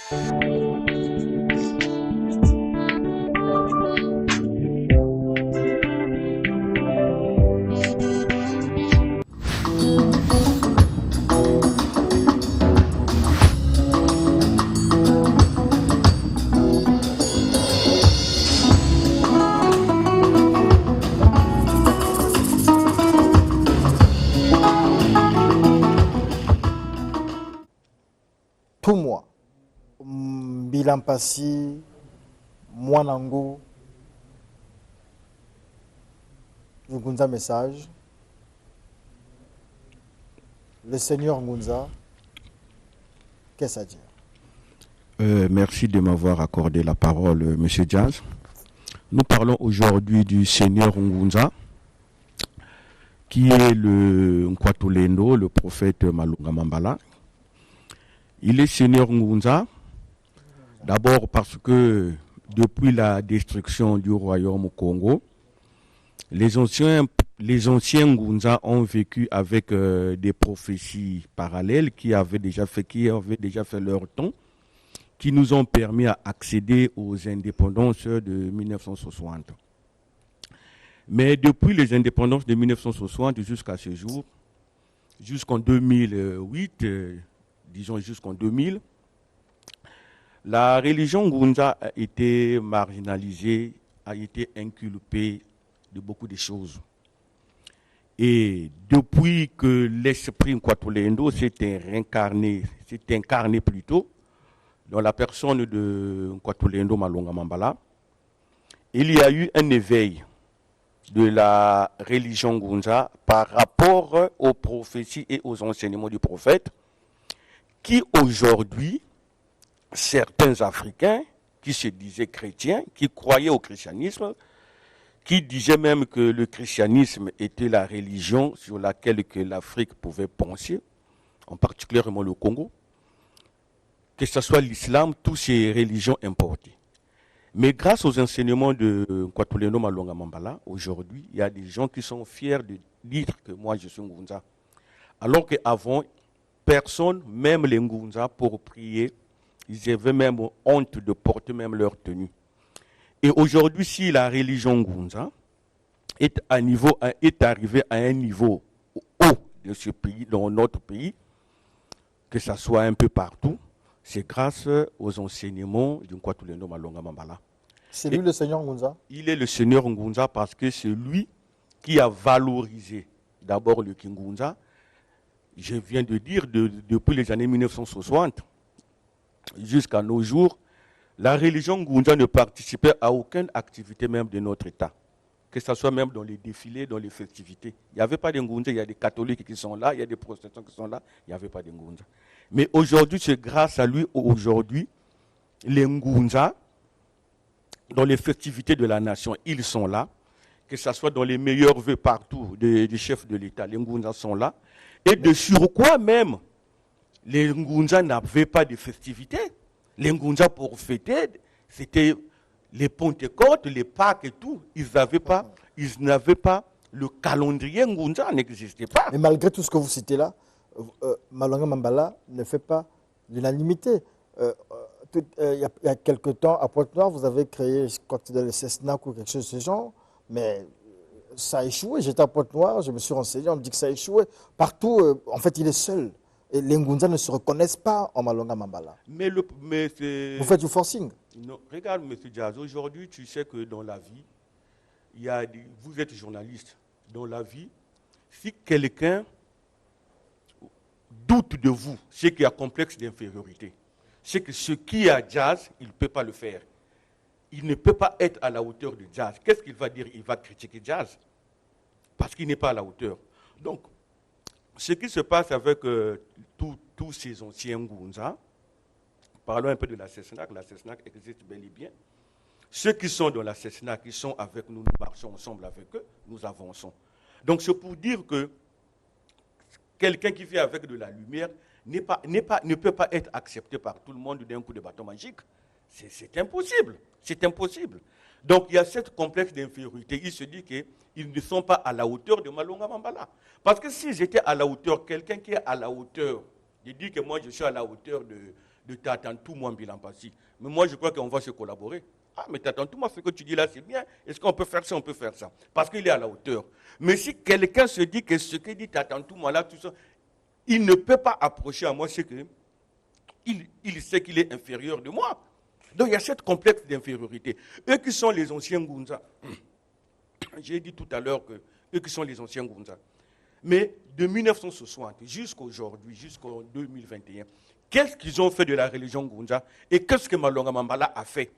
Tout moi, Bilampasi, Mwanango, Ngunza message. Le Seigneur Ngunza, qu'est-ce à dire? Merci de m'avoir accordé la parole, Monsieur Jazz. Nous parlons aujourd'hui du Seigneur Ngunza, qui est le Nkwatulendo, le prophète Malunga Mambala. Il est Seigneur Ngunza, d'abord parce que depuis la destruction du royaume au Congo, les anciens Ngunza ont vécu avec des prophéties parallèles qui avaient déjà fait leur temps, qui nous ont permis à accéder aux indépendances de 1960. Mais depuis les indépendances de 1960 jusqu'à ce jour, jusqu'en 2008, disons jusqu'en 2000, la religion Ngunza a été marginalisée, a été inculpée de beaucoup de choses. Et depuis que l'esprit Nkwatulendo s'est incarné plutôt, dans la personne de Nkwatulendo Malunga Mambala, il y a eu un éveil de la religion Ngunza par rapport aux prophéties et aux enseignements du prophète, qui aujourd'hui, certains Africains qui se disaient chrétiens, qui croyaient au christianisme, qui disaient même que le christianisme était la religion sur laquelle que l'Afrique pouvait penser, en particulièrement le Congo, que ce soit l'islam, toutes ces religions importées. Mais grâce aux enseignements de Nkwatulendo Malunga Mambala, aujourd'hui, il y a des gens qui sont fiers de dire que moi je suis Ngunza. Alors qu'avant, personne, même les Ngunza, pour prier, ils avaient même honte de porter même leur tenue. Et aujourd'hui, si la religion Ngunza est arrivée à un niveau haut de ce pays, dans notre pays, que ça soit un peu partout, c'est grâce aux enseignements de Nkwatulendo Malunga Mambala. C'est lui le Seigneur Ngunza? Il est le Seigneur Ngunza parce que c'est lui qui a valorisé d'abord le Kingunza. Je viens de dire, depuis les années 1960 jusqu'à nos jours, la religion Ngunza ne participait à aucune activité même de notre État. Que ce soit même dans les défilés, dans les festivités. Il n'y avait pas de Ngunza, il y a des catholiques qui sont là, il y a des protestants qui sont là, il n'y avait pas de Ngunza. Mais aujourd'hui, c'est grâce à lui, aujourd'hui, les Ngunza, dans les festivités de la nation, ils sont là. Que ce soit dans les meilleurs vœux partout des chefs de l'État, les Ngunza sont là. Et de surcroît même, les Ngunza n'avaient pas de festivités. Les Ngunza pour fêter, c'était les Pentecôtes, les Pâques et tout. Ils n'avaient pas le calendrier Ngunza, n'existait pas. Mais malgré tout ce que vous citez là, Malunga Mambala ne fait pas l'unanimité. Il y a quelque temps, à Pointe-Noire, vous avez créé, je crois que c'était le CESNAC ou quelque chose de ce genre, mais ça a échoué. J'étais à Pointe-Noire, je me suis renseigné, on me dit que ça a échoué. Partout, en fait, il est seul. Et les Ngunza ne se reconnaissent pas en Malunga Mambala. Vous faites du forcing? Non, regarde, M. Diaz, aujourd'hui, tu sais que dans la vie, vous êtes journaliste. Dans la vie, si quelqu'un doute de vous, c'est qu'il y a complexe d'infériorité. C'est que ce qui a Jazz, il ne peut pas le faire. Il ne peut pas être à la hauteur de Jazz. Qu'est-ce qu'il va dire? Il va critiquer Jazz. Parce qu'il n'est pas à la hauteur. Donc, ce qui se passe avec tous ces anciens Ngunza, parlons un peu de la CESNAC. La CESNAC existe bel et bien. Ceux qui sont dans la CESNAC, qui sont avec nous, nous marchons ensemble avec eux, nous avançons. Donc, c'est pour dire que quelqu'un qui vit avec de la lumière ne peut pas être accepté par tout le monde d'un coup de bâton magique. C'est impossible. C'est impossible. Donc, il y a cette complexe d'infériorité. Il se dit qu'ils ne sont pas à la hauteur de Malunga Mambala. Parce que si j'étais à la hauteur, quelqu'un qui est à la hauteur, je dis que moi je suis à la hauteur de Tatantou Mwambilampasi. Mais moi, je crois qu'on va se collaborer. Ah, mais Tatantou, moi, ce que tu dis là, c'est bien. Est-ce qu'on peut faire ça? On peut faire ça. Parce qu'il est à la hauteur. Mais si quelqu'un se dit que ce que dit Tatantou, moi, là, tout ça, il ne peut pas approcher à moi, c'est que il sait qu'il est inférieur de moi. Donc, il y a cette complexe d'infériorité. Eux qui sont les anciens Ngunza, j'ai dit tout à l'heure que eux qui sont les anciens Ngunza, mais de 1960 jusqu'à aujourd'hui, jusqu'en 2021, qu'est-ce qu'ils ont fait de la religion Ngunza et qu'est-ce que Malonga Mambala a fait?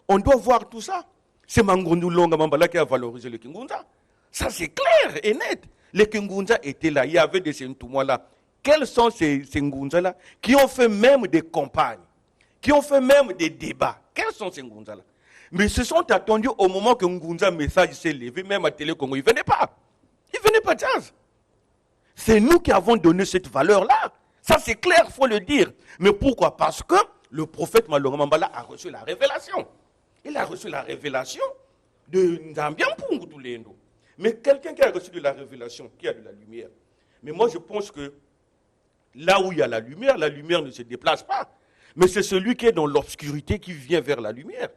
On doit voir tout ça. C'est Malonga Mambala qui a valorisé le Kingunza. Ça, c'est clair et net. Les Kingunza étaient là, il y avait des Sentumwa là. Quels sont ces Ngunza-là qui ont fait même des campagnes, qui ont fait même des débats? Quels sont ces Ngunza-là? Mais ils se sont attendus au moment que Ngunza message s'est levé, même à Télé Congo. Ils ne venaient pas. Ils ne venaient pas, Jazz. C'est nous qui avons donné cette valeur-là. Ça, c'est clair, il faut le dire. Mais pourquoi? Parce que le prophète Malonga Mambala a reçu la révélation. Il a reçu la révélation de Nzambian Pungutulendo. Mais quelqu'un qui a reçu de la révélation, qui a de la lumière. Mais moi, je pense que là où il y a la lumière ne se déplace pas. Mais c'est celui qui est dans l'obscurité qui vient vers la lumière.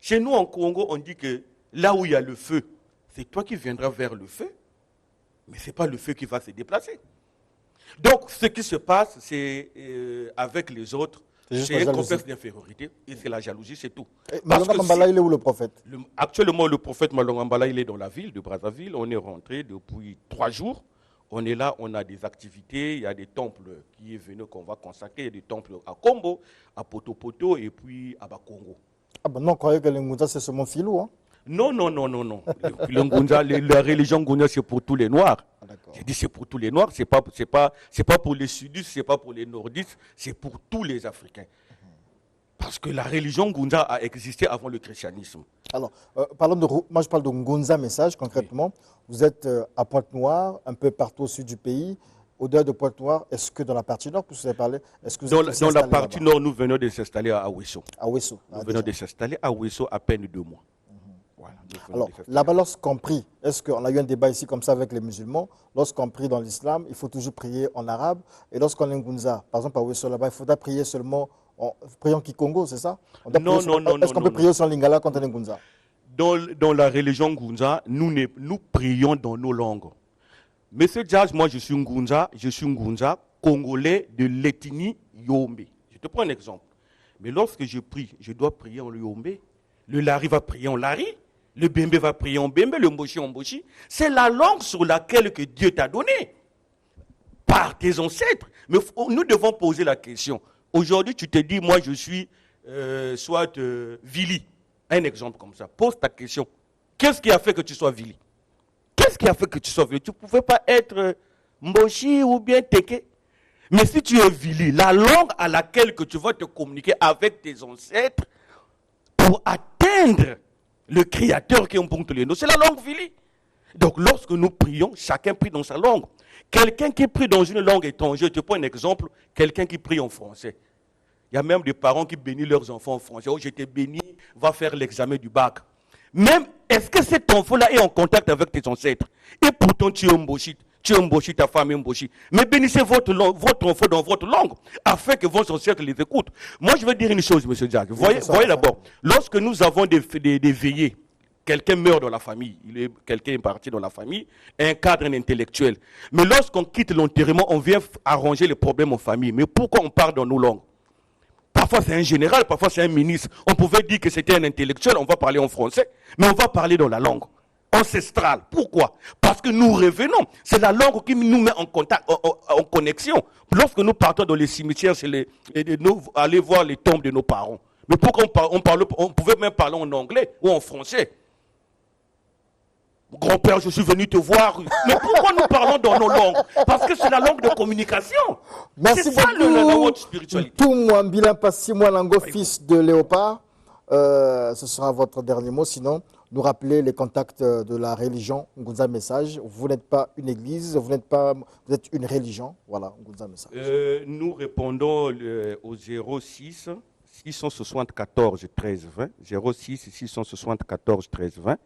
Chez nous, en Congo, on dit que là où il y a le feu, c'est toi qui viendras vers le feu. Mais ce n'est pas le feu qui va se déplacer. Donc, ce qui se passe, c'est avec les autres, c'est un complexe d'infériorité et c'est la jalousie, c'est tout. Malonga Mambala, il est où le prophète? Actuellement, le prophète Malonga Mambala, il est dans la ville de Brazzaville. On est rentré depuis 3 jours. On est là, on a des activités, il y a des temples qui est venu qu'on va consacrer, il y a des temples à Kombo, à Poto et puis à Bakongo. Ah ben non, on croyait que le Ngunza c'est seulement filou, hein? Non. Le Ngunza, la religion Ngunza, c'est pour tous les Noirs. J'ai dit c'est pour tous les Noirs, c'est pas pour les Sudistes, c'est pas pour les Nordistes, c'est pour tous les Africains. Parce que la religion Ngunza a existé avant le christianisme. Alors, moi je parle de Ngunza Message concrètement. Oui. Vous êtes à Pointe-Noire, un peu partout au sud du pays. Au-delà de Pointe-Noire, est-ce que dans la partie nord, puisque vous avez parlé, est-ce que vous êtes dans la partie nord, nous venons de s'installer à Ouesso. À Ouesso. Nous venons de s'installer à Ouesso à peine 2 mois. Voilà, alors, là-bas, lorsqu'on prie, est-ce qu'on a eu un débat ici comme ça avec les musulmans? Lorsqu'on prie dans l'islam, il faut toujours prier en arabe. Et lorsqu'on est Ngunza, par exemple à Ouesso, là-bas, il faudra prier seulement en priant Kikongo, c'est ça? Non. Est-ce qu'on peut prier aussi en lingala quand on est Ngunza? Dans la religion Ngunza, nous prions dans nos langues. Monsieur Jazz, moi je suis Ngunza congolais de l'ethnie Yombe. Je te prends un exemple. Mais lorsque je prie, je dois prier en Yombe. Le Lari va prier en Lari. Le Bembe va prier en Bembe, le Mboshi en Mboshi. C'est la langue sur laquelle que Dieu t'a donné. Par tes ancêtres. Mais nous devons poser la question. Aujourd'hui, tu te dis, moi je suis Vili. Un exemple comme ça. Pose ta question. Qu'est-ce qui a fait que tu sois Vili? Qu'est-ce qui a fait que tu sois Vili? Tu ne pouvais pas être Mboshi ou bien Teke. Mais si tu es Vili, la langue à laquelle que tu vas te communiquer avec tes ancêtres pour atteindre le Créateur qui est un point de l'eau, c'est la langue Vili. Donc lorsque nous prions, chacun prie dans sa langue. Quelqu'un qui prie dans une langue étrangère, je te prends un exemple, quelqu'un qui prie en français. Il y a même des parents qui bénissent leurs enfants en français. Oh, je t'ai béni, va faire l'examen du bac. Même, est-ce que cet enfant-là est en contact avec tes ancêtres? Et pourtant, tu es un Mboshi, ta femme est Mboshi. Mais bénissez votre enfant dans votre langue, afin que vos ancêtres les écoutent. Moi, je vais dire une chose, M. Jack. Voyez d'abord, lorsque nous avons des veillées, quelqu'un meurt dans la famille, quelqu'un est parti dans la famille, un cadre intellectuel. Mais lorsqu'on quitte l'enterrement, on vient arranger les problèmes en famille. Mais pourquoi on parle dans nos langues? Parfois c'est un général, parfois c'est un ministre. On pouvait dire que c'était un intellectuel, on va parler en français, mais on va parler dans la langue ancestrale. Pourquoi? Parce que nous revenons. C'est la langue qui nous met en contact, en connexion. Lorsque nous partons dans les cimetières, c'est aller voir les tombes de nos parents. Mais pourquoi on pouvait même parler en anglais ou en français? Grand-père, je suis venu te voir. Mais pourquoi nous parlons dans nos langues? Parce que c'est la langue de communication. Merci beaucoup. La haute spiritualité. Tout Mwambila Passi Mwalango, fils de Léopard. Ce sera votre dernier mot. Sinon, nous rappeler les contacts de la religion Ngunza Message. Vous n'êtes pas une église, vous êtes une religion. Voilà, Ngunza Message. Nous répondons au 06 674 13 20. 06 674 13 20.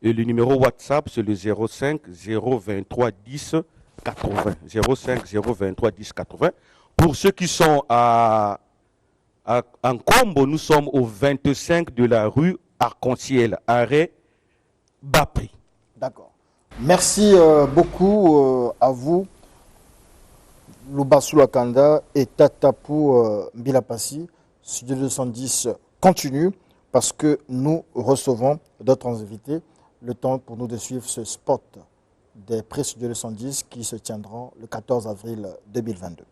Et le numéro WhatsApp, c'est le 05 023 10 80. 05 023 10 80. Pour ceux qui sont à En Combo, nous sommes au 25 de la rue Arc-en-Ciel, arrêt Bapri. D'accord. Merci beaucoup à vous, Lubasu Lakanda et Tatapou Mbilapasi. Studio 210 continue parce que nous recevons d'autres invités. Le temps pour nous de suivre ce spot des prix Studio 210 qui se tiendront le 14 avril 2022.